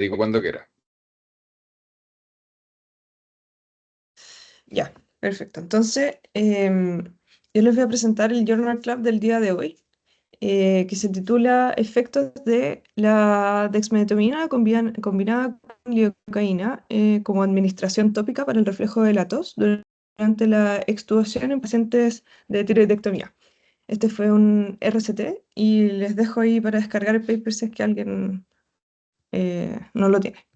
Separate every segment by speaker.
Speaker 1: Digo cuando quiera.
Speaker 2: Ya, perfecto. Entonces, yo les voy a presentar el Journal Club del día de hoy, que se titula Efectos de la dexmedetomidina combinada con lidocaína como administración tópica para el reflejo de la tos durante la extubación en pacientes de tiroidectomía. Este fue un RCT y les dejo ahí para descargar el paper si es que alguien no lo tiene.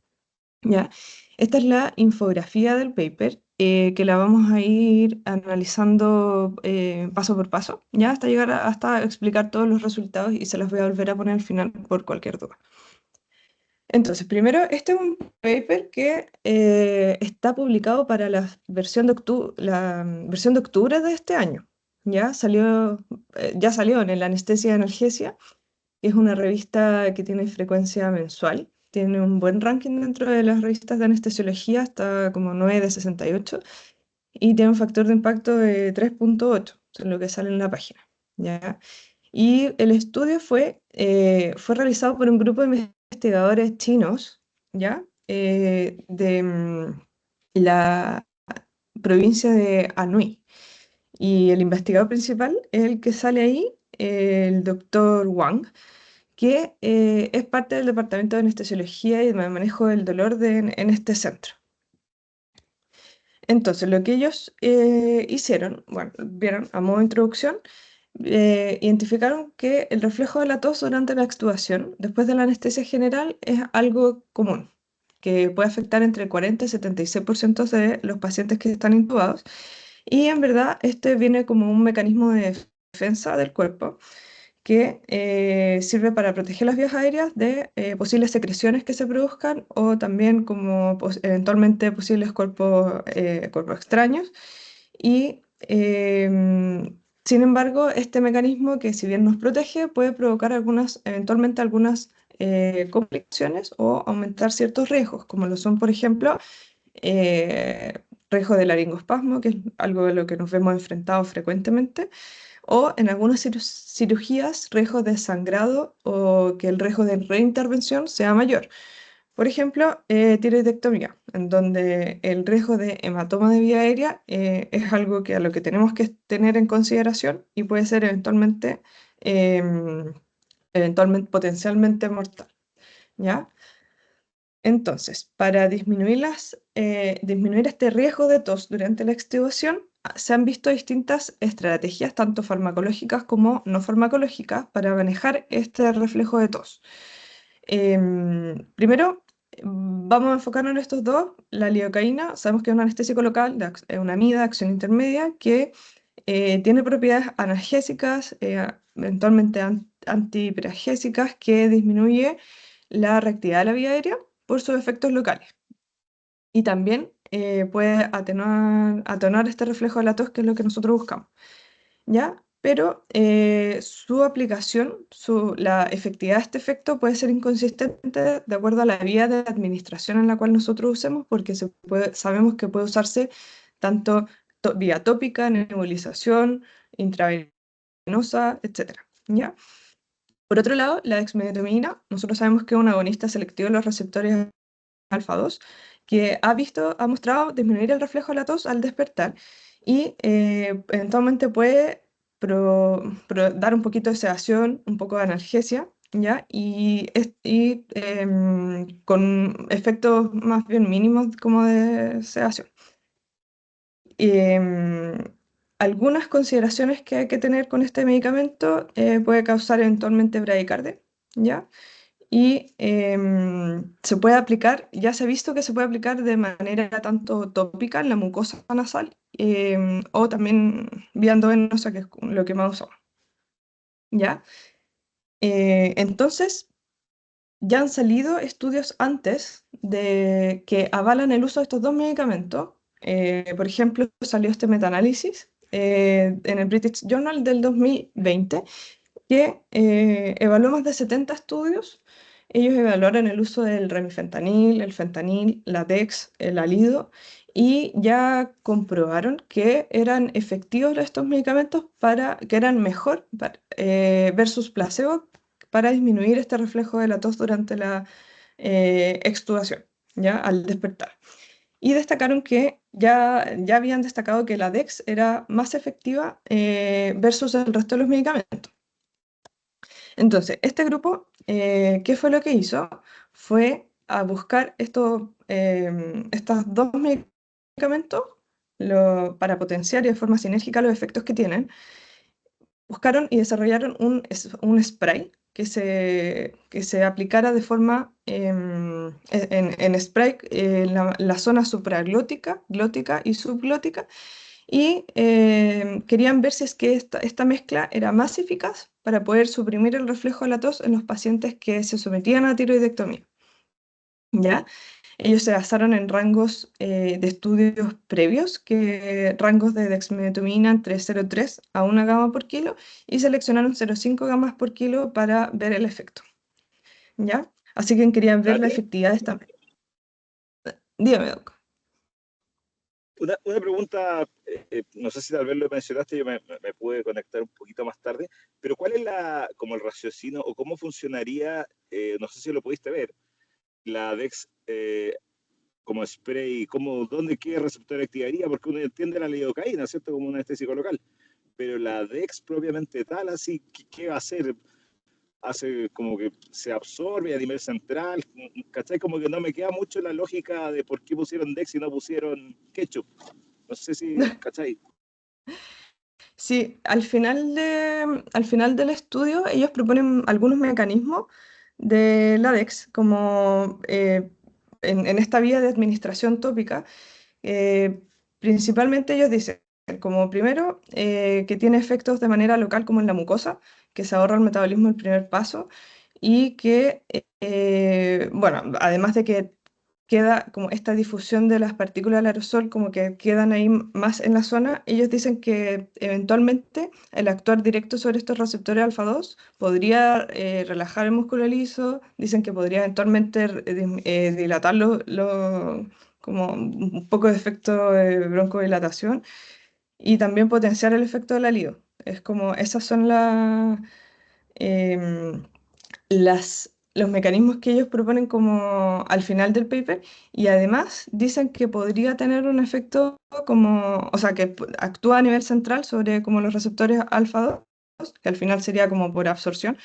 Speaker 2: ¿Ya? Esta es la infografía del paper, que la vamos a ir analizando paso por paso, ¿ya? Hasta llegar hasta explicar todos los resultados y se los voy a volver a poner al final por cualquier duda. Entonces, primero, este es un paper que está publicado para la versión de octubre de este año. Ya salió en el Anestesia y Analgesia, que es una revista que tiene frecuencia mensual. Tiene un buen ranking dentro de las revistas de anestesiología, está como 9 de 68, y tiene un factor de impacto de 3,8, es lo que sale en la página, ¿ya? Y el estudio fue realizado por un grupo de investigadores chinos, ¿ya? De la provincia de Anhui. Y el investigador principal es el que sale ahí, el doctor Wang, que es parte del Departamento de Anestesiología y de Manejo del Dolor en este centro. Entonces, lo que ellos hicieron, bueno, vieron a modo de introducción, identificaron que el reflejo de la tos durante la extubación, después de la anestesia general, es algo común, que puede afectar entre 40 y 76% de los pacientes que están intubados. Y en verdad, este viene como un mecanismo de defensa del cuerpo que sirve para proteger las vías aéreas de posibles secreciones que se produzcan o también como eventualmente posibles cuerpos extraños. Y sin embargo, este mecanismo que si bien nos protege puede provocar eventualmente algunas complicaciones o aumentar ciertos riesgos, como lo son, por ejemplo, riesgo de laringoespasmo, que es algo de lo que nos vemos enfrentados frecuentemente, o en algunas cirugías, riesgo de sangrado o que el riesgo de reintervención sea mayor. Por ejemplo, tiroidectomía, en donde el riesgo de hematoma de vía aérea es algo a lo que tenemos que tener en consideración y puede ser eventualmente potencialmente mortal, ¿ya? Entonces, para disminuir este riesgo de tos durante la extubación, se han visto distintas estrategias, tanto farmacológicas como no farmacológicas, para manejar este reflejo de tos. Primero, vamos a enfocarnos en estos dos. La lidocaína, sabemos que es un anestésico local, es una amida de acción intermedia que tiene propiedades analgésicas, eventualmente antihiperagésicas, que disminuye la reactividad de la vía aérea por sus efectos locales. Y también puede atenuar este reflejo de la tos, que es lo que nosotros buscamos, ¿ya? Pero su aplicación, la efectividad de este efecto puede ser inconsistente de acuerdo a la vía de administración en la cual nosotros usemos, porque sabemos que puede usarse tanto vía tópica, nebulización, intravenosa, etcétera, ¿ya? Por otro lado, la dexmedetomidina, nosotros sabemos que es un agonista selectivo de los receptores alfa 2, que ha mostrado disminuir el reflejo de la tos al despertar y eventualmente puede dar un poquito de sedación, un poco de analgesia, ¿ya? Con efectos más bien mínimos como de sedación. Em, Algunas consideraciones que hay que tener con este medicamento: puede causar eventualmente bradicardia, ¿ya? Y se puede aplicar, ya se ha visto que se puede aplicar de manera tanto tópica en la mucosa nasal o también vía endovenosa, que es lo que más usamos, ¿ya? Entonces, ya han salido estudios antes de que avalan el uso de estos dos medicamentos. Por ejemplo, salió este metaanálisis en el British Journal del 2020 que evaluó más de 70 estudios. Ellos evaluaron el uso del remifentanil, el fentanil, la dex, el alido, y ya comprobaron que eran efectivos estos medicamentos que eran mejor versus placebo para disminuir este reflejo de la tos durante la extubación, ¿ya? Al despertar. Y destacaron que ya habían destacado que la DEX era más efectiva versus el resto de los medicamentos. Entonces, este grupo, ¿qué fue lo que hizo? Fue a buscar estos dos medicamentos para potenciar y de forma sinérgica los efectos que tienen. Buscaron y desarrollaron un spray que se aplicara de forma en spray en la zona supraglótica, glótica y subglótica, y querían ver si es que esta mezcla era más eficaz para poder suprimir el reflejo de la tos en los pacientes que se sometían a tiroidectomía. ¿Ya? Ellos se basaron en rangos de estudios previos, rangos de dexmedetomidina entre 0,3 a 1 gama por kilo, y seleccionaron 0,5 gamas por kilo para ver el efecto. ¿Ya? Así que querían ver la
Speaker 1: Nati,
Speaker 2: efectividad de esta. Dígame, Doc.
Speaker 1: una pregunta, no sé si tal vez lo mencionaste, yo me pude conectar un poquito más tarde, pero ¿cuál es como el raciocinio o cómo funcionaría, no sé si lo pudiste ver, la DEX como spray, dónde, qué receptor activaría? Porque uno entiende la lidocaína, ¿cierto? Como un anestésico local, pero la DEX propiamente tal, así, ¿qué va a hacer? Hace como que se absorbe a nivel central, ¿cachai? Como que no me queda mucho la lógica de por qué pusieron Dex y no pusieron ketchup. No sé si, ¿cachai?
Speaker 2: Sí, al final del estudio ellos proponen algunos mecanismos de la DEX, como en esta vía de administración tópica. eh, Principalmente ellos dicen, como primero, que tiene efectos de manera local como en la mucosa, que se ahorra el metabolismo el primer paso, y que, bueno, además de que queda como esta difusión de las partículas del aerosol, como que quedan ahí más en la zona, ellos dicen que eventualmente el actuar directo sobre estos receptores alfa 2 podría relajar el músculo liso, dicen que podría eventualmente dilatar como un poco de efecto de broncodilatación y también potenciar el efecto del alivio. Es como esas son em, los mecanismos que ellos proponen como al final del paper, y además dicen que podría tener un efecto como, o sea, que actúa a nivel central sobre como los receptores alfa 2, que al final sería como por absorción,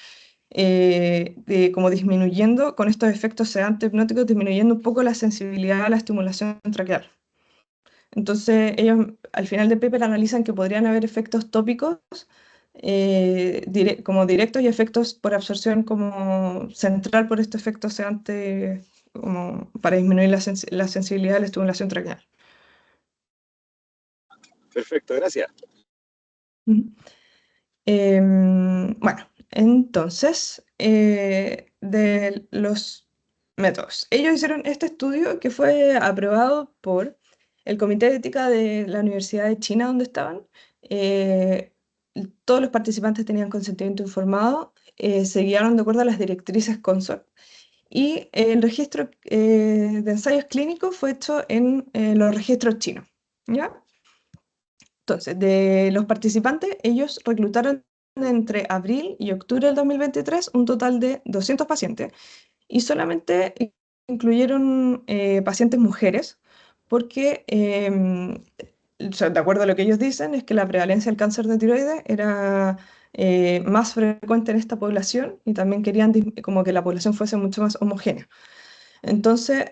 Speaker 2: como disminuyendo con estos efectos sedantes hipnóticos, disminuyendo un poco la sensibilidad a la estimulación traqueal. Entonces, ellos al final del paper analizan que podrían haber efectos tópicos como directos y efectos por absorción como central por este efecto sedante como para disminuir la sensibilidad de la estimulación traqueal.
Speaker 1: Perfecto, gracias.
Speaker 2: Ujú. Bueno, entonces, de los métodos. Ellos hicieron este estudio que fue aprobado por el Comité de Ética de la Universidad de China, donde estaban. Eh, Todos los participantes tenían consentimiento informado, se guiaron de acuerdo a las directrices CONSORT, y el registro de ensayos clínicos fue hecho en los registros chinos. ¿Ya? Entonces, de los participantes, ellos reclutaron entre abril y octubre del 2023 un total de 200 pacientes, y solamente incluyeron pacientes mujeres porque, o sea, de acuerdo a lo que ellos dicen, es que la prevalencia del cáncer de tiroides era más frecuente en esta población, y también querían como que la población fuese mucho más homogénea. Entonces,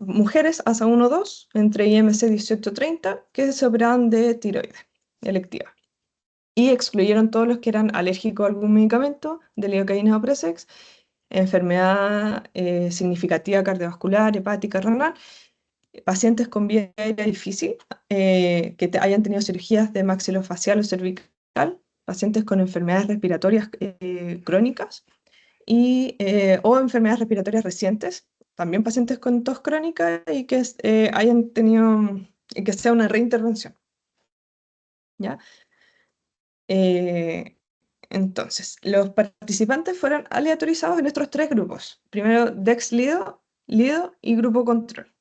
Speaker 2: mujeres ASA 1-2 entre IMC 18-30 que se operaban de tiroides electiva. Y excluyeron todos los que eran alérgicos a algún medicamento, de lidocaína o Presex, enfermedad significativa cardiovascular, hepática, renal, pacientes con vía aérea difícil, que hayan tenido cirugías de maxilofacial o cervical, pacientes con enfermedades respiratorias crónicas o enfermedades respiratorias recientes, también pacientes con tos crónica y que hayan tenido, y que sea una reintervención. ¿Ya? Eh, entonces, los participantes fueron aleatorizados en estos tres grupos. Primero, Dex-Lido, Lido y grupo control.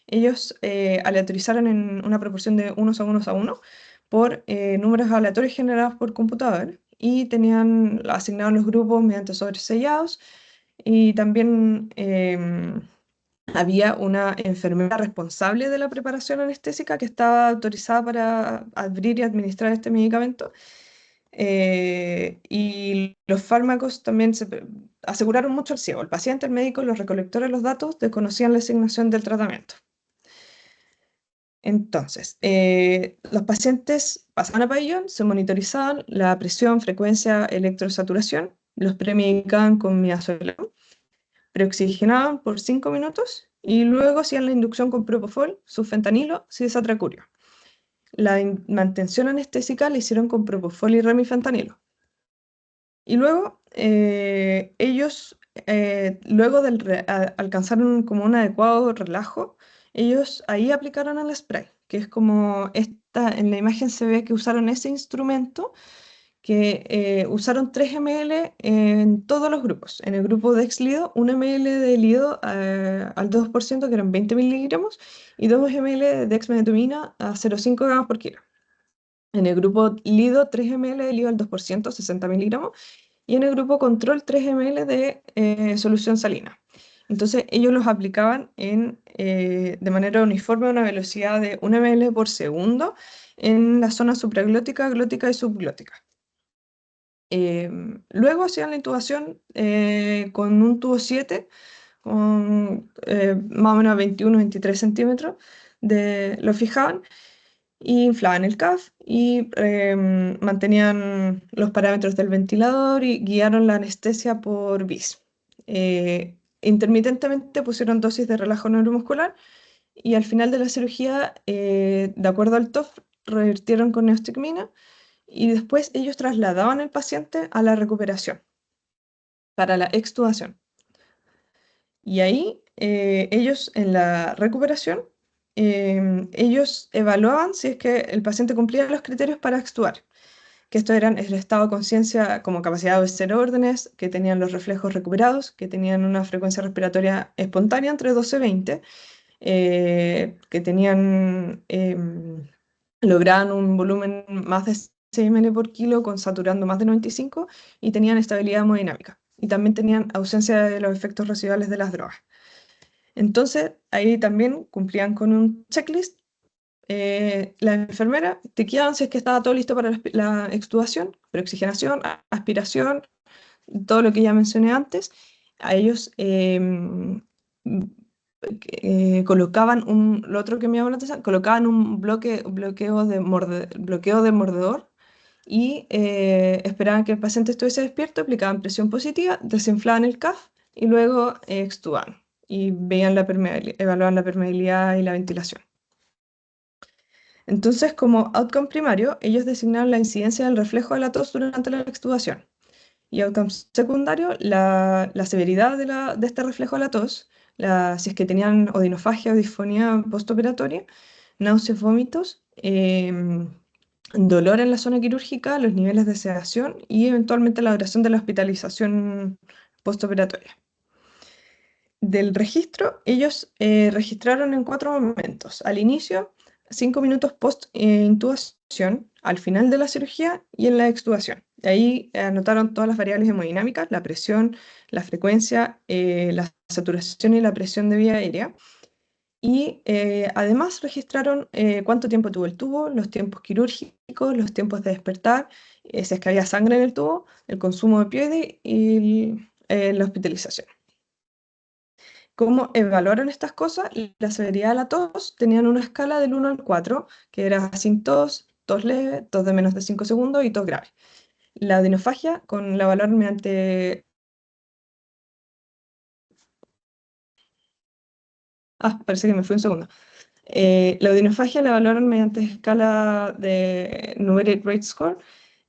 Speaker 2: Ellos aleatorizaron en una proporción de unos a uno por números aleatorios generados por computador, y tenían asignados los grupos mediante sobres sellados. y también había una enfermera responsable de la preparación anestésica que estaba autorizada para abrir y administrar este medicamento. Y los fármacos también aseguraron mucho el ciego. El paciente, el médico, los recolectores de los datos desconocían la asignación del tratamiento. Entonces, los pacientes pasaban a pabellón, se monitorizaban la presión, frecuencia, electrosaturación, los premedicaban con midazolam, preoxigenaban por 5 minutos y luego hacían la inducción con propofol, sulfentanilo, cisatracurio. La mantención anestésica la hicieron con propofol y remifentanilo. Y luego ellos, luego de alcanzar como un adecuado relajo, ellos ahí aplicaron el spray, que es como en la imagen se ve que usaron ese instrumento, que usaron 3 ml en todos los grupos. En el grupo de ex-lido, 1 ml de lido al 2%, que eran 20 miligramos, y 2 ml de dexmedetomina a 0,5 gramos por kilo. En el grupo lido, 3 ml de lido al 2%, 60 miligramos, y en el grupo control 3 ml de solución salina. Entonces ellos los aplicaban de manera uniforme a una velocidad de 1 ml por segundo en la zona supraglótica, glótica y subglótica. Luego hacían la intubación con un tubo 7, con más o menos 21-23 centímetros, lo fijaban y inflaban el CAF y mantenían los parámetros del ventilador y guiaron la anestesia por BIS. Intermitentemente pusieron dosis de relajo neuromuscular y al final de la cirugía, de acuerdo al TOF, revirtieron con neostigmina y después ellos trasladaban al paciente a la recuperación para la extubación. Y ahí ellos en la recuperación, ellos evaluaban si es que el paciente cumplía los criterios para extubar, que esto eran el estado de conciencia como capacidad de obedecer órdenes, que tenían los reflejos recuperados, que tenían una frecuencia respiratoria espontánea entre 12 y 20, que lograban un volumen más de 6 ml por kilo con saturando más de 95 y tenían estabilidad hemodinámica. Y también tenían ausencia de los efectos residuales de las drogas. Entonces, ahí también cumplían con un checklist. La enfermera chequeaban si es que estaba todo listo para la extubación, preoxigenación, aspiración, todo lo que ya mencioné antes. A ellos colocaban lo otro que me llamó la atención, colocaban un bloqueo de mordedor y esperaban que el paciente estuviese despierto, aplicaban presión positiva, desinflaban el CAF y luego extubaban y veían evaluaban la permeabilidad y la ventilación. Entonces, como outcome primario, ellos designaron la incidencia del reflejo de la tos durante la extubación. Y outcome secundario, la severidad de este reflejo de la tos, si es que tenían odinofagia o disfonía postoperatoria, náuseas, vómitos, dolor en la zona quirúrgica, los niveles de sedación y eventualmente la duración de la hospitalización postoperatoria. Del registro, ellos registraron en 4 momentos: al inicio, 5 minutos post-intubación, al final de la cirugía y en la extubación. De ahí anotaron todas las variables hemodinámicas, la presión, la frecuencia, la saturación y la presión de vía aérea. Y además registraron cuánto tiempo tuvo el tubo, los tiempos quirúrgicos, los tiempos de despertar, si es que había sangre en el tubo, el consumo de opioide y la hospitalización. ¿Cómo evaluaron estas cosas? La severidad de la tos tenían una escala del 1 al 4, que era sin tos, tos leve, tos de menos de 5 segundos y tos grave. La odinofagia la evaluaron mediante... parece que me fui un segundo. La odinofagia la evaluaron mediante escala de Numeric Rate Score.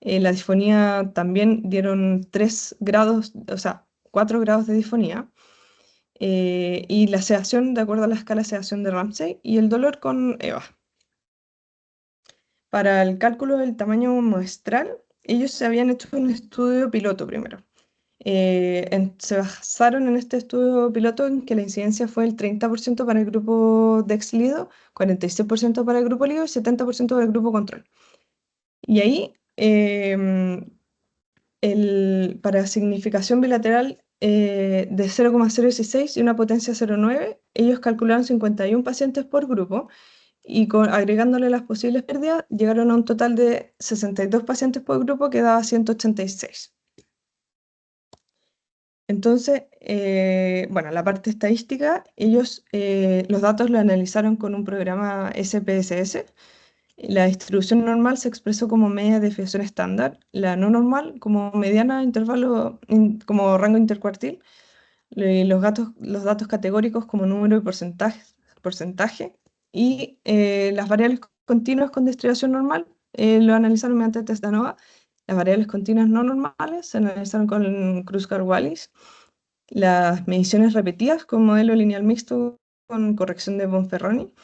Speaker 2: La disfonía también dieron 3 grados, o sea, 4 grados de disfonía. Y la sedación de acuerdo a la escala de sedación de Ramsay y el dolor con EVA. Para el cálculo del tamaño muestral, ellos se habían hecho un estudio piloto primero. Se basaron en este estudio piloto en que la incidencia fue el 30% para el grupo Dex-Lido, 46% para el grupo Lido y 70% para el grupo control. Y ahí, para significación bilateral, de 0,016 y una potencia 0,9, ellos calcularon 51 pacientes por grupo y agregándole las posibles pérdidas, llegaron a un total de 62 pacientes por grupo que daba 186. Entonces, bueno, la parte estadística, ellos los datos los analizaron con un programa SPSS. La distribución normal se expresó como media de desviación estándar, la no normal como mediana intervalo, como rango intercuartil, los datos categóricos como número y porcentaje y las variables continuas con distribución normal lo analizaron mediante test de ANOVA. Las variables continuas no normales se analizaron con Kruskal-Wallis. Las mediciones repetidas con modelo lineal mixto con corrección de Bonferroni.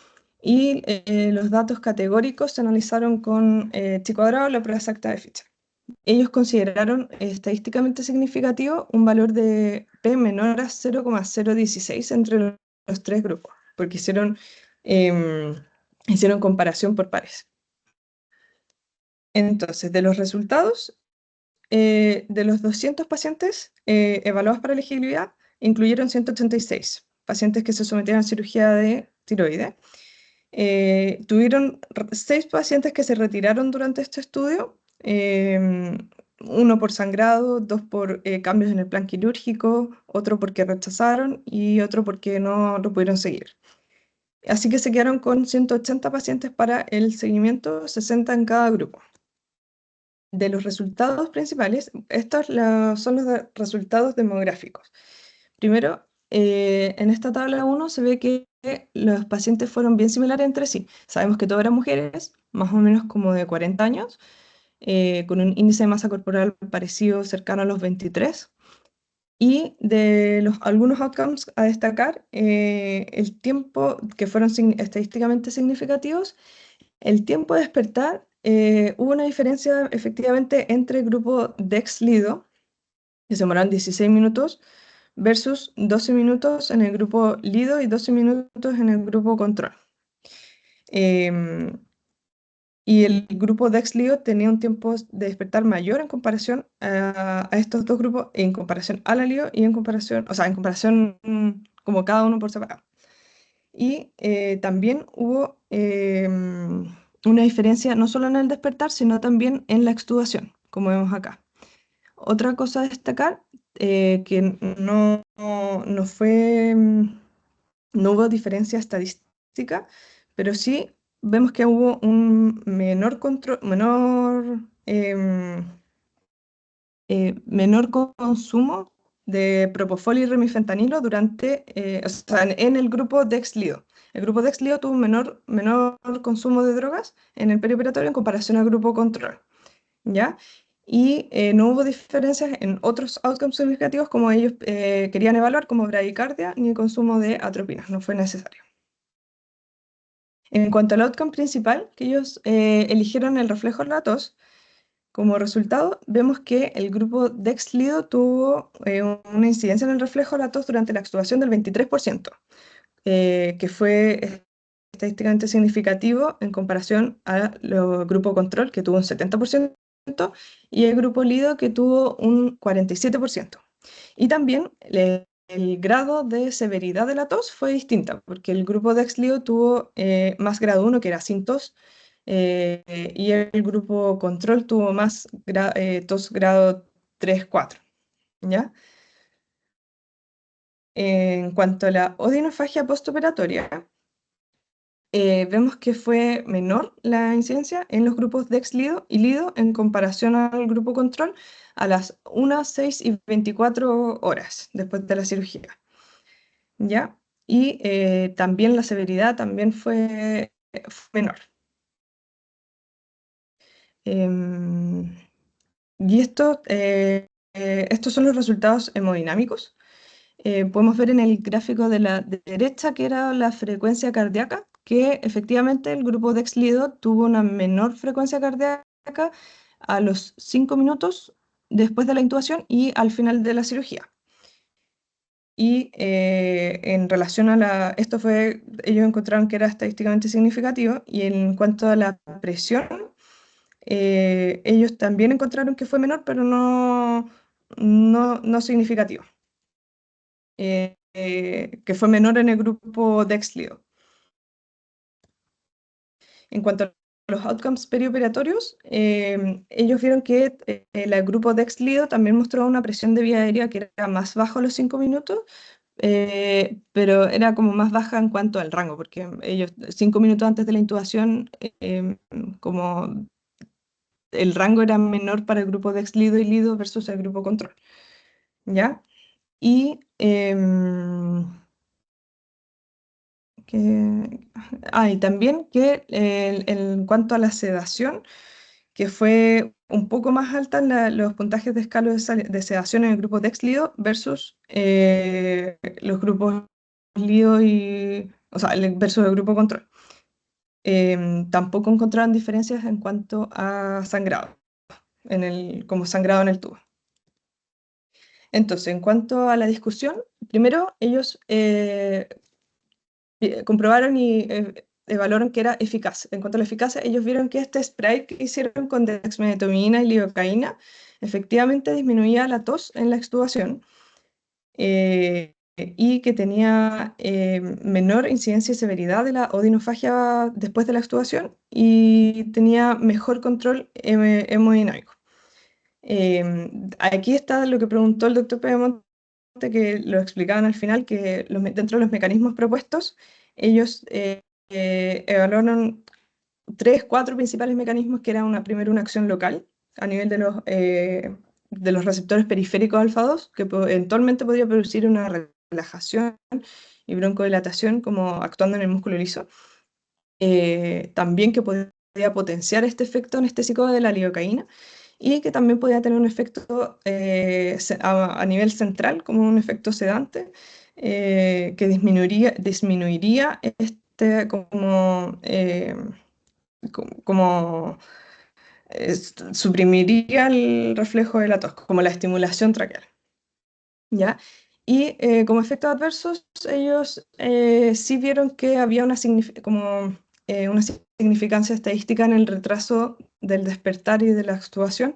Speaker 2: Y los datos categóricos se analizaron con chi cuadrado, la prueba exacta de Fischer. Ellos consideraron estadísticamente significativo un valor de P menor a 0,016 entre los tres grupos, porque hicieron comparación por pares. Entonces, de los resultados, de los 200 pacientes evaluados para elegibilidad, incluyeron 186 pacientes que se sometieron a cirugía de tiroides. Tuvieron 6 pacientes que se retiraron durante este estudio, uno por sangrado, 2 por cambios en el plan quirúrgico, otro porque rechazaron y otro porque no lo pudieron seguir. Así que se quedaron con 180 pacientes para el seguimiento, 60 en cada grupo. De los resultados principales, estos son los resultados demográficos. Primero, en esta tabla 1 se ve que los pacientes fueron bien similares entre sí. Sabemos que todas eran mujeres, más o menos como de 40 años, con un índice de masa corporal parecido, cercano a los 23. Y de algunos outcomes a destacar, el tiempo que fueron estadísticamente significativos, el tiempo de despertar, hubo una diferencia efectivamente entre el grupo Dex-Lido, que se demoraron 16 minutos, versus 12 minutos en el grupo Lido y 12 minutos en el grupo Control. Y el grupo Dex-Lido tenía un tiempo de despertar mayor en comparación a estos dos grupos, en comparación a la Lido y en comparación, o sea, en comparación como cada uno por separado. Y también hubo una diferencia no solo en el despertar, sino también en la extubación, como vemos acá. Otra cosa a destacar, que no fue, no hubo diferencia estadística, pero sí vemos que hubo un menor consumo de propofol y remifentanilo durante, o sea, en el grupo Dex-Lido. El grupo Dex-Lido tuvo un menor consumo de drogas en el perioperatorio en comparación al grupo control, ¿ya? Y no hubo diferencias en otros outcomes significativos como ellos querían evaluar, como bradicardia ni consumo de atropinas, no fue necesario. En cuanto al outcome principal, que ellos eligieron el reflejo de la tos, como resultado, vemos que el grupo Dex-Lido tuvo una incidencia en el reflejo de la tos durante la extubación del 23%, que fue estadísticamente significativo en comparación al grupo control, que tuvo un 70%, y el grupo Lido, que tuvo un 47%. Y también el grado de severidad de la tos fue distinta, porque el grupo Dex-Lido tuvo más grado 1, que era sin tos, y el grupo control tuvo más tos grado 3, 4, ¿ya? En cuanto a la odinofagia postoperatoria, vemos que fue menor la incidencia en los grupos Dex-Lido y Lido en comparación al grupo control a las 1, 6 y 24 horas después de la cirugía, ¿ya? Y también la severidad también fue menor. Em, y estos son los resultados hemodinámicos. Podemos ver en el gráfico de la derecha que era la frecuencia cardíaca, que efectivamente el grupo Dex-Lido tuvo una menor frecuencia cardíaca a los 5 minutos después de la intubación y al final de la cirugía. Y en relación a ellos encontraron que era estadísticamente significativo, y en cuanto a la presión, ellos también encontraron que fue menor, pero no significativo. que fue menor en el grupo Dexlido. En cuanto a los outcomes perioperatorios, ellos vieron que el grupo Dexlido también mostró una presión de vía aérea que era más bajo a los 5 minutos, pero era como más baja en cuanto al rango, porque ellos 5 minutos antes de la intubación, como el rango era menor para el grupo Dexlido y Lido versus el grupo control, ¿ya? Y y también que en cuanto a la sedación, que fue un poco más alta en los puntajes de escala de sedación en el grupo Dexlido versus los grupos Lido o sea, versus el grupo control. Tampoco encontraron diferencias en cuanto a sangrado, como sangrado en el tubo. Entonces, en cuanto a la discusión, primero ellos comprobaron y evaluaron que era eficaz. En cuanto a la eficacia, ellos vieron que este spray que hicieron con dexmedetomidina y lidocaína efectivamente disminuía la tos en la extubación, y que tenía menor incidencia y severidad de la odinofagia después de la extubación y tenía mejor control hemodinámico. Aquí está lo que preguntó el doctor Pedemonte, que lo explicaban al final, que dentro de los mecanismos propuestos, ellos evaluaron 3, 4 principales mecanismos, que era primero una acción local a nivel de los receptores periféricos alfa 2, que eventualmente podría producir una relajación y broncodilatación como actuando en el músculo liso. También que podía potenciar este efecto anestésico de la lidocaína y que también podía tener un efecto a nivel central, como un efecto sedante, que disminuiría como suprimiría el reflejo de la tos, como la estimulación traqueal. ¿Ya? Y como efectos adversos, ellos sí vieron que había una significancia estadística en el retraso del despertar y de la extubación,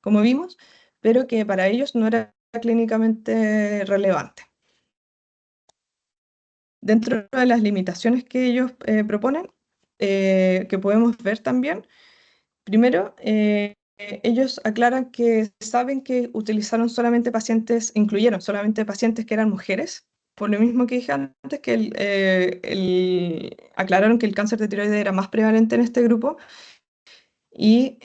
Speaker 2: como vimos, pero que para ellos no era clínicamente relevante. Dentro de las limitaciones que ellos proponen, que podemos ver también, primero, ellos aclaran que saben que incluyeron solamente pacientes que eran mujeres, por lo mismo que dije antes, que aclararon que el cáncer de tiroides era más prevalente en este grupo y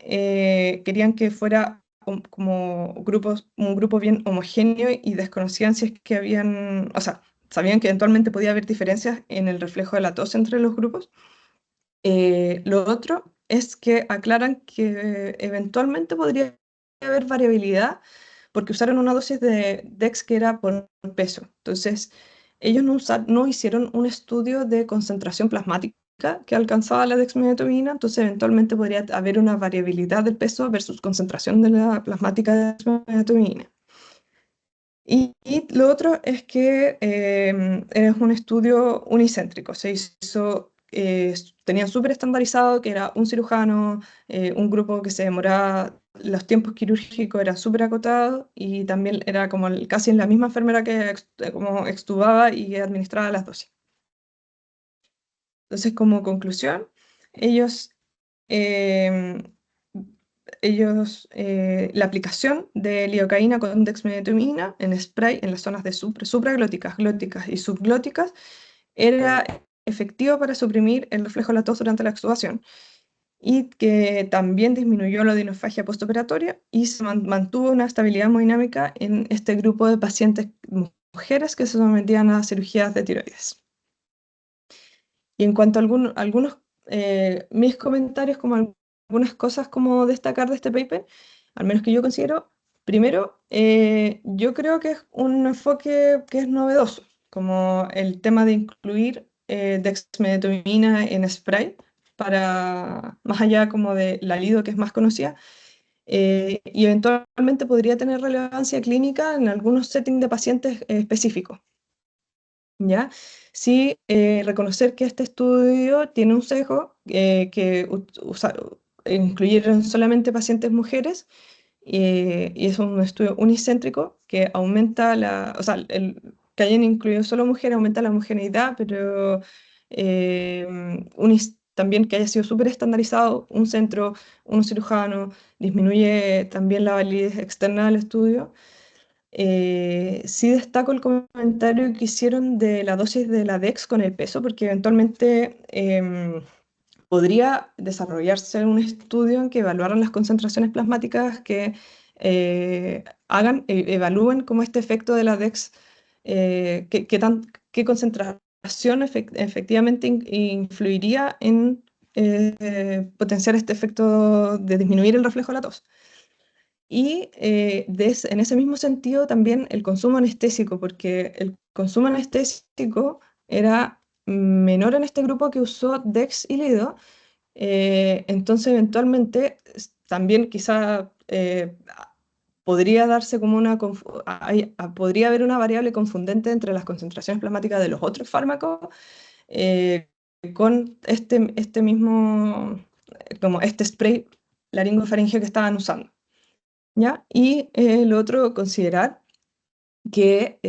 Speaker 2: querían que fuera como un grupo bien homogéneo y desconocían si es que o sea, sabían que eventualmente podía haber diferencias en el reflejo de la tos entre los grupos. Lo otro es que aclaran que eventualmente podría haber variabilidad porque usaron una dosis de DEX que era por peso. Entonces, ellos no hicieron un estudio de concentración plasmática que alcanzaba la dexmedetomidina, entonces eventualmente podría haber una variabilidad del peso versus concentración de la plasmática de dexmedetomidina. Y lo otro es que es un estudio unicéntrico. Se hizo, tenían súper estandarizado que era un cirujano, un grupo que se demoraba, los tiempos quirúrgicos eran súper acotados y también era como casi la misma enfermera que como extubaba y administraba las dosis. Entonces, como conclusión, ellos em, la aplicación de lidocaína con dexmedetomidina en spray en las zonas de supraglóticas, glóticas y subglóticas era efectivo para suprimir el reflejo de la tos durante la extubación y que también disminuyó la odinofagia postoperatoria y se mantuvo una estabilidad hemodinámica en este grupo de pacientes mujeres que se sometían a cirugías de tiroides. Y en cuanto a algunos mis comentarios, como algunas cosas como destacar de este paper, al menos que yo considero, primero, yo creo que es un enfoque que es novedoso, como el tema de incluir dexmedetomidina en spray, más allá como de la Lido, que es más conocida, y eventualmente podría tener relevancia clínica en algunos settings de pacientes específicos. ¿Ya? Sí, reconocer que este estudio tiene un sesgo, que incluyeron solamente pacientes mujeres y es un estudio unicéntrico que aumenta o sea, que hayan incluido solo mujeres aumenta la homogeneidad, pero también que haya sido súper estandarizado un centro, un cirujano, disminuye también la validez externa del estudio. Sí destaco el comentario que hicieron de la dosis de la DEX con el peso, porque eventualmente podría desarrollarse un estudio en que evaluaran las concentraciones plasmáticas que evalúen como este efecto de la DEX, qué concentración efectivamente influiría en potenciar este efecto de disminuir el reflejo de la tos. Y en ese mismo sentido también el consumo anestésico, porque el consumo anestésico era menor en este grupo que usó Dex y Lido, entonces eventualmente también quizá podría darse como podría haber una variable confundente entre las concentraciones plasmáticas de los otros fármacos eh, con este mismo, como este spray laringofaringeo que estaban usando. ¿Ya? Y lo otro, considerar que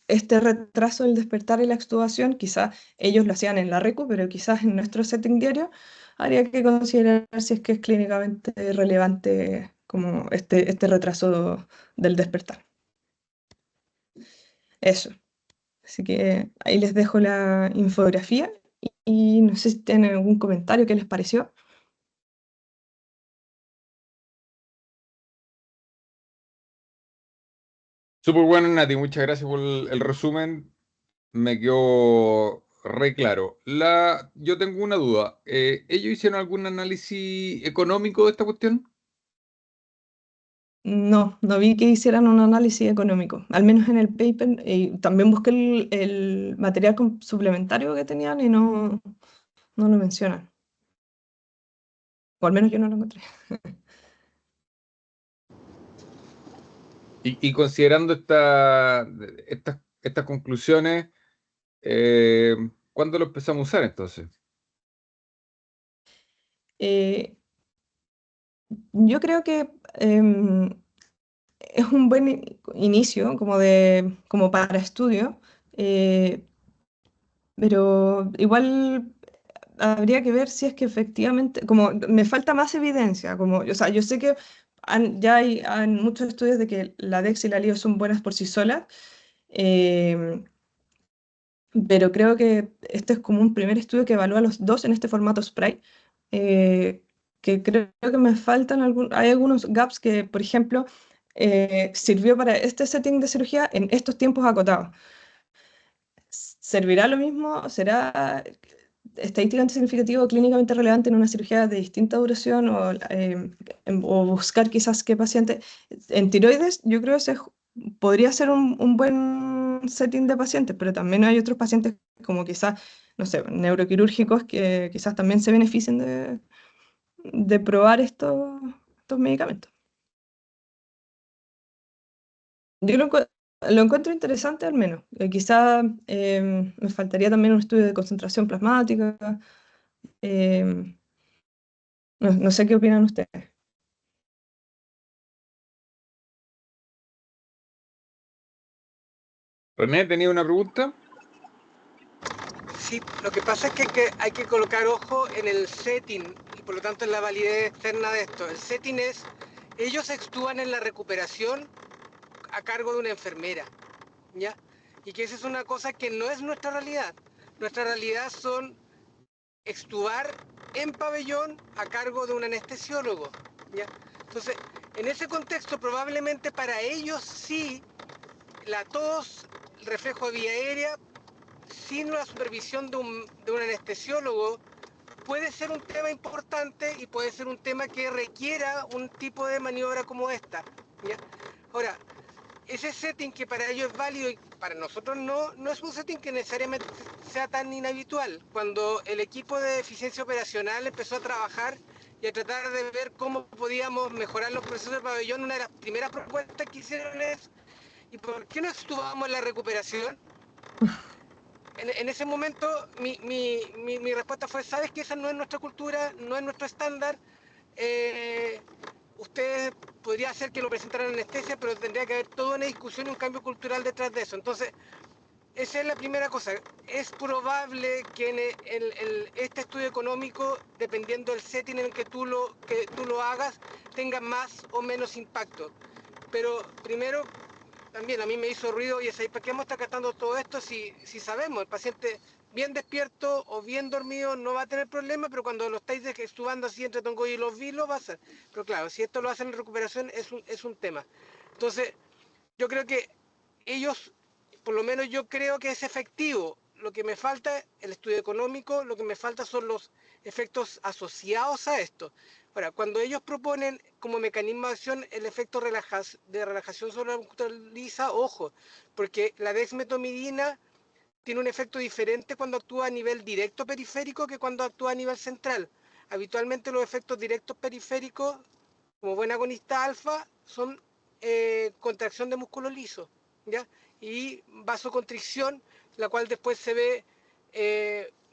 Speaker 2: este retraso del despertar y la extubación, quizás ellos lo hacían en la RECU, pero quizás en nuestro setting diario habría que considerar si es que es clínicamente relevante como este retraso del despertar. Eso. Así que ahí les dejo la infografía y no sé si tienen algún comentario, qué les pareció.
Speaker 3: Súper bueno, Nati, muchas gracias por el resumen. Me quedó re claro. Yo tengo una duda. ¿Ellos hicieron algún análisis económico de esta cuestión?
Speaker 2: No, no vi que hicieran un análisis económico, al menos en el paper. Y también busqué el material suplementario que tenían y no lo mencionan. O al menos yo no lo encontré.
Speaker 3: Y considerando estas conclusiones, ¿cuándo lo empezamos a usar entonces?
Speaker 2: Eh, yo creo que es un buen inicio como para estudio, eh, pero igual habría que ver si es que efectivamente, como me falta más evidencia, o sea, yo sé que ya hay muchos estudios de que la Dex y la LIO son buenas por sí solas, eh, pero creo que este es como un primer estudio que evalúa los dos en este formato Sprite, eh, que creo que me faltan hay algunos gaps que, por ejemplo, sirvió para este setting de cirugía en estos tiempos acotados. ¿Servirá lo mismo? ¿Será estadísticamente significativo o clínicamente relevante en una cirugía de distinta duración o buscar quizás qué paciente? En tiroides yo creo que podría ser un buen setting de pacientes, pero también hay otros pacientes como quizás, no sé, neuroquirúrgicos que quizás también se beneficien de probar estos medicamentos. Yo lo encuentro interesante al menos. Quizá me faltaría también un estudio de concentración plasmática. em, no sé qué opinan ustedes.
Speaker 3: René, ¿tenía una pregunta?
Speaker 4: Sí, lo que pasa es que hay que colocar ojo en el setting y por lo tanto en la validez externa de esto. El setting es, ellos extúan en la recuperación a cargo de una enfermera, ¿ya? Y que esa es una cosa que no es nuestra realidad. Nuestra realidad son extubar en pabellón a cargo de un anestesiólogo, ¿ya? Entonces, en ese contexto probablemente para ellos sí la tos, el reflejo de vía aérea sin la supervisión de un anestesiólogo puede ser un tema importante y puede ser un tema que requiera un tipo de maniobra como esta, ¿ya? Ahora, ese setting que para ellos es válido y para nosotros no es un setting que necesariamente sea tan inhabitual. Cuando el equipo de eficiencia operacional empezó a trabajar y a tratar de ver cómo podíamos mejorar los procesos de pabellón, una de las primeras propuestas que hicieron es ¿y por qué no estuvamos en la recuperación? En ese momento mi respuesta fue, ¿sabes que esa no es nuestra cultura, no es nuestro estándar? Ustedes podría ser que lo presentaran anestesia, pero tendría que haber toda una discusión y un cambio cultural detrás de eso. Entonces, esa es la primera cosa. Es probable que en este estudio económico, dependiendo del setting en el que tú lo hagas, tenga más o menos impacto. Pero primero, también a mí me hizo ruido, y es ahí, ¿para qué vamos a estar tratando todo esto si sabemos? El paciente bien despierto o bien dormido no va a tener problema, pero cuando lo estáis extubando así entre tongo y los vilos va a ser. Pero claro, si esto lo hacen en recuperación es un tema. Entonces, yo creo que ellos, por lo menos yo creo que es efectivo. Lo que me falta, el estudio económico, lo que me falta son los efectos asociados a esto. Ahora, cuando ellos proponen como mecanismo de acción el efecto de relajación sobre la musculatura lisa, ojo, porque la dexmetomidina tiene un efecto diferente cuando actúa a nivel directo periférico que cuando actúa a nivel central. Habitualmente los efectos directos periféricos, como buen agonista alfa, son contracción de músculo liso, ¿ya? Y vasoconstricción, la cual después se ve,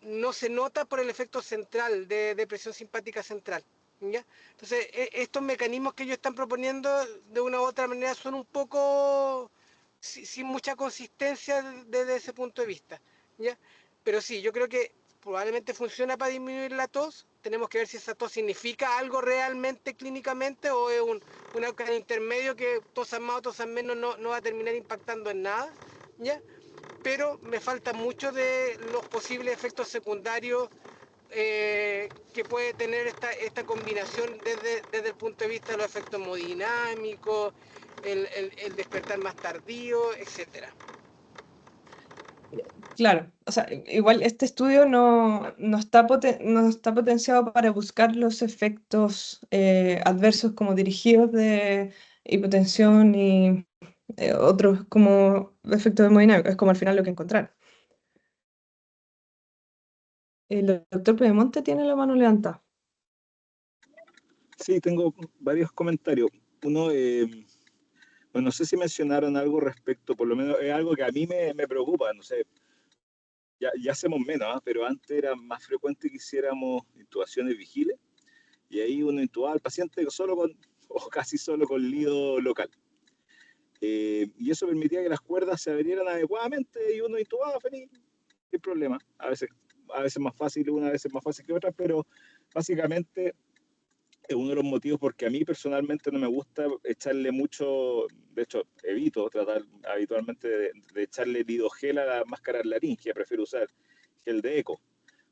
Speaker 4: no se nota por el efecto central de presión simpática central, ¿ya? Entonces, estos mecanismos que ellos están proponiendo de una u otra manera son un poco sin mucha consistencia desde ese punto de vista, ¿ya? Pero sí, yo creo que probablemente funciona para disminuir la tos. Tenemos que ver si esa tos significa algo realmente clínicamente o es un outcome intermedio que tosan más o tosan menos no va a terminar impactando en nada, ¿ya? Pero me falta mucho de los posibles efectos secundarios que puede tener esta combinación desde el punto de vista de los efectos hemodinámicos, el despertar más tardío, etcétera.
Speaker 2: Claro, o sea, igual este estudio no está potenciado para buscar los efectos adversos como dirigidos de hipotensión y otros como efectos hemodinámicos, es como al final lo que encontraron. El doctor Pedemonte tiene la mano levantada.
Speaker 1: Sí, tengo varios comentarios. Uno, pues no sé si mencionaron algo respecto, por lo menos es algo que a mí me preocupa, no sé, ya hacemos menos, ¿ah? Pero antes era más frecuente que hiciéramos intubaciones vigiles y ahí uno intubaba al paciente solo con, o casi solo con lido local. Y eso permitía que las cuerdas se abrieran adecuadamente y uno intubaba feliz, sin problema. A veces más fácil una, a veces más fácil que otra, pero básicamente es uno de los motivos porque a mí personalmente no me gusta echarle mucho, de hecho evito tratar habitualmente de echarle lidogel a la máscara laringia, prefiero usar gel de eco,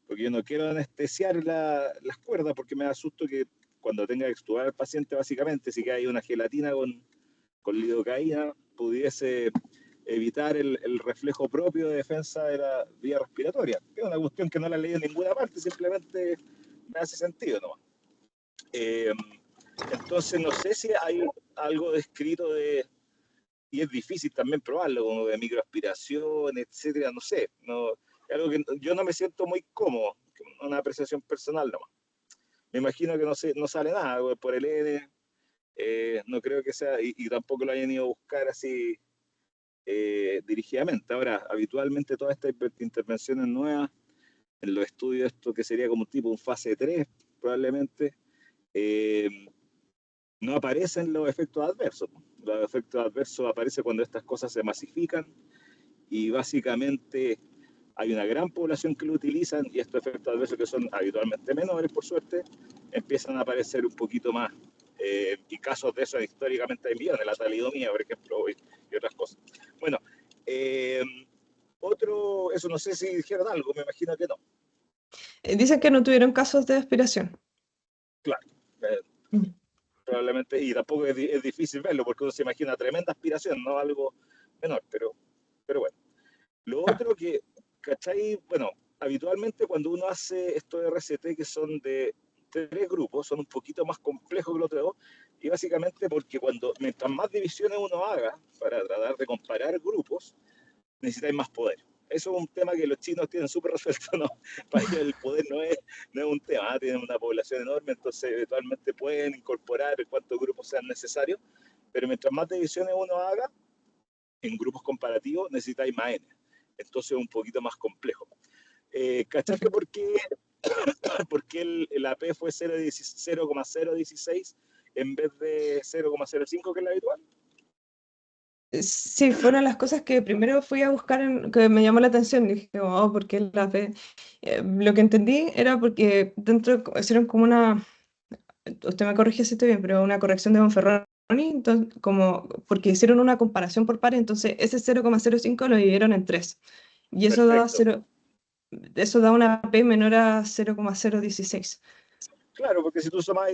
Speaker 1: porque yo no quiero anestesiar las cuerdas porque me da susto que cuando tenga que extubar al paciente básicamente, si que hay una gelatina con lidocaína, pudiese evitar el reflejo propio de defensa de la vía respiratoria, que es una cuestión que no la leí en ninguna parte, simplemente me hace sentido nomás. Entonces no sé si hay algo descrito y es difícil también probarlo, como de microaspiración, etcétera, no sé, no, es algo que yo no me siento muy cómodo, una apreciación personal nomás. Me imagino que no sale nada por el N, no creo que sea, y tampoco lo hayan ido a buscar así dirigidamente. Ahora, habitualmente todas estas intervenciones nuevas, en los estudios, esto que sería como un tipo un fase 3, probablemente, no aparecen los efectos adversos. Los efectos adversos aparecen cuando estas cosas se masifican y básicamente hay una gran población que lo utilizan y estos efectos adversos que son habitualmente menores, por suerte, empiezan a aparecer un poquito más. Y casos de eso históricamente hay millones, la talidomía, por ejemplo, y otras cosas. Bueno, eso no sé si dijeron algo, me imagino que no.
Speaker 2: Dicen que no tuvieron casos de aspiración.
Speaker 1: Claro.
Speaker 2: Mm.
Speaker 1: Probablemente, y tampoco es difícil verlo, porque uno se imagina tremenda aspiración, no algo menor, pero bueno. Lo
Speaker 2: Ah,
Speaker 1: otro que, ¿cachai? Bueno, habitualmente cuando uno hace estos RCT que son de 3 grupos, son un poquito más complejos que los otros dos, y básicamente porque mientras más divisiones uno haga para tratar de comparar grupos, necesitáis más poder. Eso es un tema que los chinos tienen súper resuelto, ¿no? Para ellos el poder no es un tema, tienen una población enorme, entonces eventualmente pueden incorporar cuántos grupos sean necesarios, pero mientras más divisiones uno haga, en grupos comparativos necesitáis más N. Entonces es un poquito más complejo. ¿Cachaste
Speaker 2: perfecto.
Speaker 1: por qué el AP fue 0,016 en vez de 0,05 que es la habitual.
Speaker 2: Sí, fueron las cosas que primero fui a buscar, que me llamó la atención. Dije, oh, ¿por qué las ve? Lo que entendí era porque dentro hicieron como una, usted me corrige si estoy bien, pero una corrección de Bonferroni, entonces, como, porque hicieron una comparación por pares, entonces ese 0,05 lo dividieron en 3. Y
Speaker 1: Perfecto.
Speaker 2: eso da una P menor a 0,016.
Speaker 1: Claro, porque si tú sumas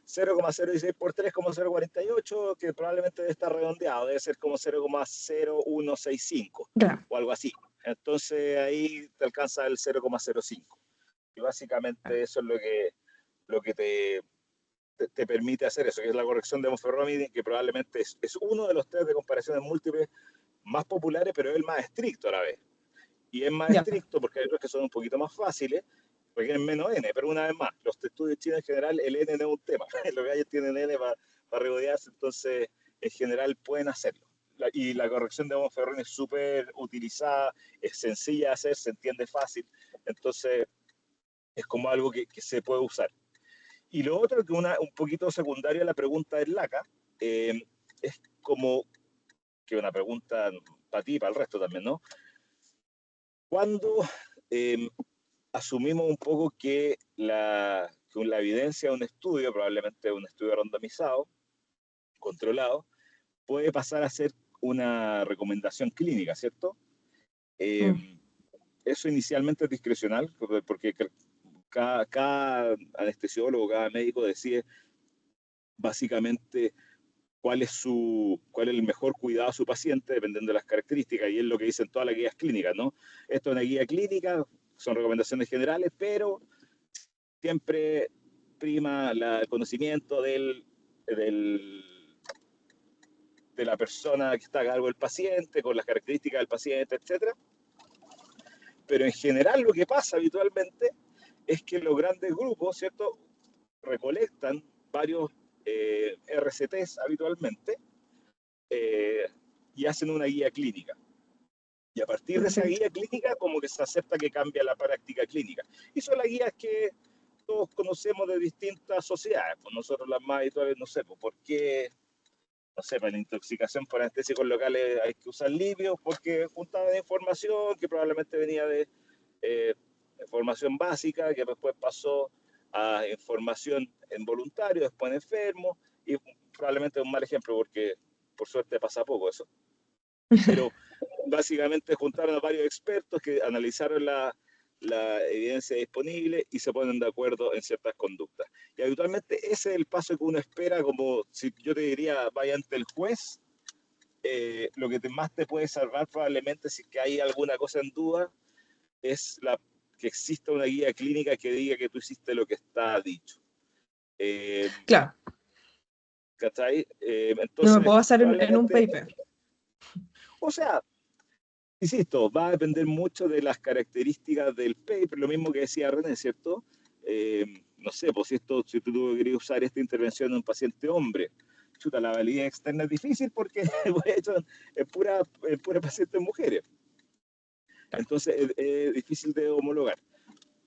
Speaker 1: 0,016 por 3 como 0,48, que probablemente debe estar redondeado, debe ser como 0,0165
Speaker 2: Claro.
Speaker 1: o algo así. Entonces ahí te alcanza el 0,05. Y básicamente eso es lo que te permite hacer eso, que es la corrección de Bonferroni, que probablemente es uno de los test de comparaciones múltiples más populares, pero es el más estricto a la vez. Y es más
Speaker 2: Ya.
Speaker 1: estricto porque hay otros que son un poquito más fáciles, requieren menos N, pero una vez más, los estudios chinos en general, el N no es un tema. Los gallos tienen N para regodearse, entonces en general pueden hacerlo. Y la corrección de Bonferroni es súper utilizada, es sencilla de hacer, se entiende fácil, entonces es como algo que se puede usar. Y lo otro, que un poquito secundario a la pregunta del LACA, es como que una pregunta para ti y para el resto también, ¿no? Cuando asumimos un poco que la evidencia de un estudio, probablemente un estudio randomizado, controlado, puede pasar a ser una recomendación clínica, ¿cierto? Eso inicialmente es discrecional, porque cada anestesiólogo, cada médico decide básicamente cuál es el mejor cuidado a su paciente, dependiendo de las características, y es lo que dicen todas las guías clínicas, ¿no? Esto es una guía clínica, son recomendaciones generales, pero siempre prima el conocimiento de la persona que está a cargo del paciente, con las características del paciente, etc. Pero en general lo que pasa habitualmente es que los grandes grupos, ¿cierto?, recolectan varios RCTs habitualmente y hacen una guía clínica. Y a partir de esa
Speaker 2: Perfecto.
Speaker 1: guía clínica, como que se acepta que cambia la práctica clínica. Y son las guías que todos conocemos de distintas sociedades. Pues nosotros las más habituales, no sé, pues, ¿por qué? No sé, para la intoxicación por anestésicos locales hay que usar libios, porque juntaban información que probablemente venía de información básica, que después pasó a información en voluntario, después en enfermo, y probablemente es un mal ejemplo porque por suerte pasa poco eso. Pero básicamente juntaron a varios expertos que analizaron la evidencia disponible y se ponen de acuerdo en ciertas conductas. Y habitualmente ese es el paso que uno espera, como si yo te diría, vaya ante el juez, lo que más te puede salvar probablemente si que hay alguna cosa en duda es que exista una guía clínica que diga que tú hiciste lo que está dicho.
Speaker 2: Claro,
Speaker 1: ¿Cachai?
Speaker 2: no me
Speaker 1: Entonces,
Speaker 2: puedo basar en un
Speaker 1: probablemente,
Speaker 2: paper.
Speaker 1: o sea, insisto, va a depender mucho de las características del paper, lo mismo que decía René, ¿cierto? No sé, pues si tú querías usar esta intervención en un paciente hombre, chuta, la validez externa es difícil porque hecho en pura pacientes mujeres. Entonces es difícil de homologar.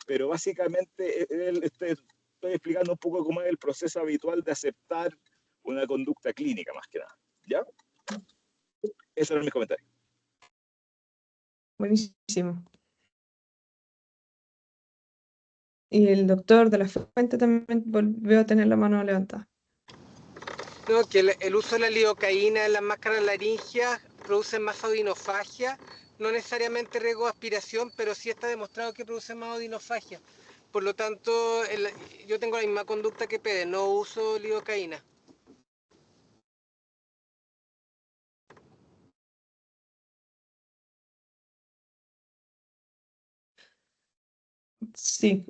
Speaker 1: Pero básicamente estoy explicando un poco cómo es el proceso habitual de aceptar una conducta clínica, más que nada. ¿Ya? Eso era mi comentario.
Speaker 2: Buenísimo. Y el doctor de la fuente también volvió a tener la mano levantada.
Speaker 4: No, que el uso de la lidocaína en las máscaras laringeas produce más odinofagia, no necesariamente riesgo de aspiración, pero sí está demostrado que produce más odinofagia. Por lo tanto, yo tengo la misma conducta que Pede, no uso lidocaína.
Speaker 2: Sí,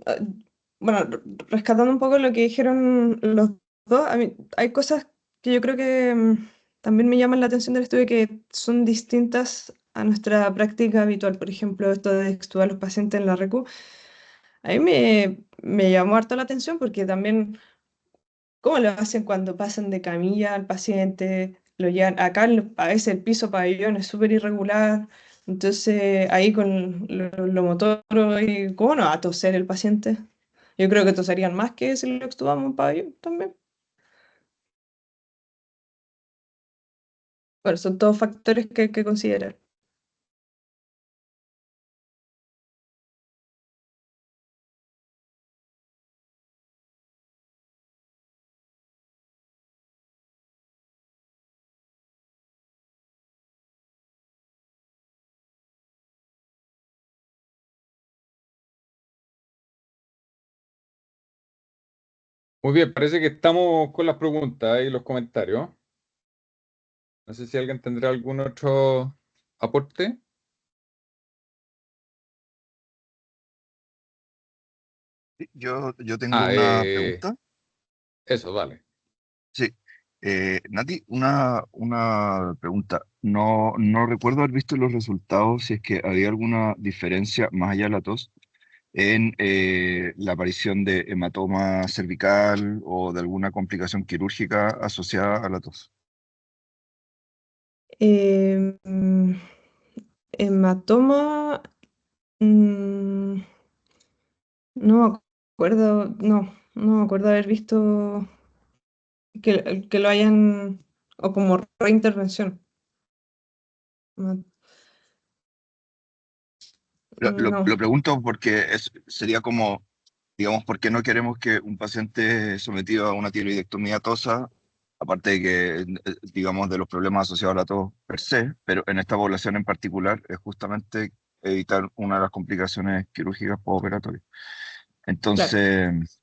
Speaker 2: bueno, rescatando un poco lo que dijeron los dos, a mí, hay cosas que yo creo que también me llaman la atención del estudio que son distintas a nuestra práctica habitual. Por ejemplo, esto de extubar a los pacientes en la RECU. A mí me llamó harto la atención porque también, ¿cómo lo hacen cuando pasan de camilla al paciente? Lo llevan acá, a veces el piso pabellón es súper irregular. Entonces, ahí con lo motor, y ¿cómo no va a toser el paciente? Yo creo que toserían más que si lo extubamos en pabellón también. Bueno, son todos factores que hay que considerar.
Speaker 3: Muy bien, parece que estamos con las preguntas y los comentarios. No sé si alguien tendrá algún otro aporte.
Speaker 5: Sí, yo tengo
Speaker 3: Ah,
Speaker 5: una pregunta.
Speaker 3: eso, vale.
Speaker 5: Sí. Nati, una pregunta. No recuerdo haber visto los resultados, si es que había alguna diferencia, más allá de la tos, en la aparición de hematoma cervical o de alguna complicación quirúrgica asociada a la tos.
Speaker 2: Mm, Hematoma, mm, no me acuerdo, no me acuerdo haber visto que lo hayan, o como reintervención.
Speaker 5: Lo
Speaker 2: No,
Speaker 5: pregunto porque sería como, digamos, ¿por qué no queremos que un paciente sometido a una tiroidectomía tosa, aparte de que, digamos, de los problemas asociados a la tos per se, pero en esta población en particular es justamente evitar una de las complicaciones quirúrgicas postoperatorias?
Speaker 2: claro.
Speaker 5: Entonces,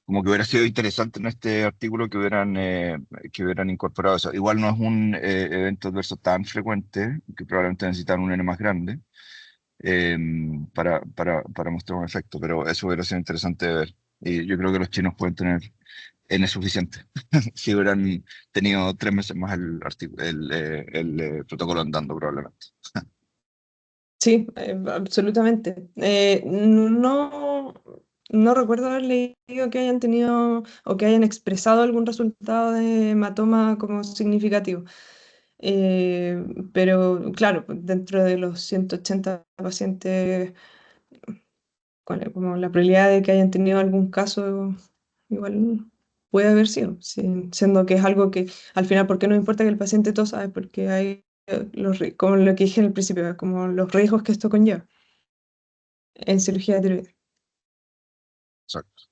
Speaker 5: como que hubiera sido interesante en este artículo que hubieran incorporado eso. Igual no es un evento adverso tan frecuente, que probablemente necesitan un N más grande eh, para mostrar un efecto, pero eso hubiera sido interesante de ver. Y yo creo que los chinos pueden tener N suficiente, si hubieran tenido 3 meses más el protocolo andando probablemente.
Speaker 2: Sí, absolutamente. No, no recuerdo haber leído que hayan tenido o que hayan expresado algún resultado de hematoma como significativo. Eh, pero claro, dentro de los 180 pacientes, como la probabilidad de que hayan tenido algún caso, igual puede haber sido, sí, siendo que es algo que al final, ¿por qué no importa que el paciente tosa? Es porque hay, como lo que dije en el principio, como los riesgos que esto conlleva en cirugía de tiroides.
Speaker 5: Exacto.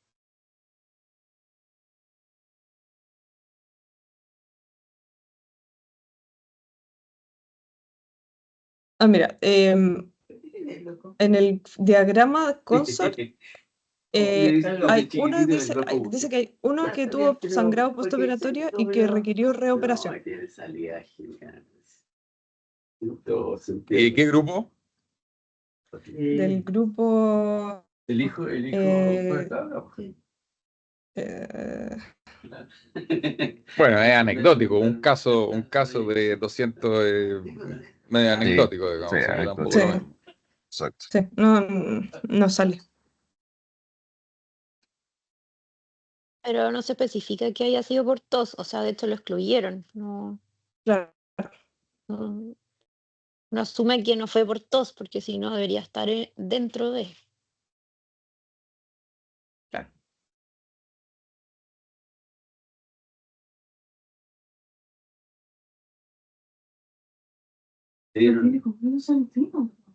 Speaker 2: Ah, mira, en el diagrama CONSORT hay uno dice que hay uno que tuvo sangrado postoperatorio y que requirió reoperación.
Speaker 3: ¿Y qué grupo?
Speaker 2: Del grupo
Speaker 6: El hijo
Speaker 2: eh,
Speaker 6: fue
Speaker 2: eh,
Speaker 3: Bueno, es anecdótico, un caso de 200, medio
Speaker 5: Sí,
Speaker 3: anecdótico,
Speaker 5: sí,
Speaker 3: digamos, así que
Speaker 2: sí,
Speaker 3: tampoco.
Speaker 5: anecdótico. Exacto.
Speaker 2: sí, no sale.
Speaker 7: Pero no se especifica que haya sido por tos, o sea, de hecho lo excluyeron. No,
Speaker 2: Claro,
Speaker 7: no, no asume que no fue por tos, porque si no debería estar dentro de.
Speaker 2: claro.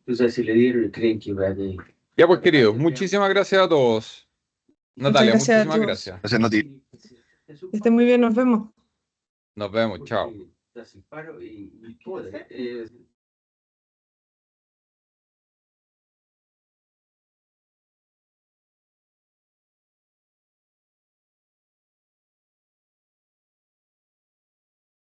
Speaker 6: O sea, si le dieron, creen que va de...
Speaker 3: Ya pues, queridos, muchísimas gracias a todos.
Speaker 2: Muchas
Speaker 3: Natalia,
Speaker 2: gracias a
Speaker 3: muchísimas
Speaker 2: todos.
Speaker 3: gracias.
Speaker 5: Gracias, Nati.
Speaker 2: Que estén muy bien, nos vemos.
Speaker 3: Nos vemos, chao.
Speaker 6: Hace el paro y puede.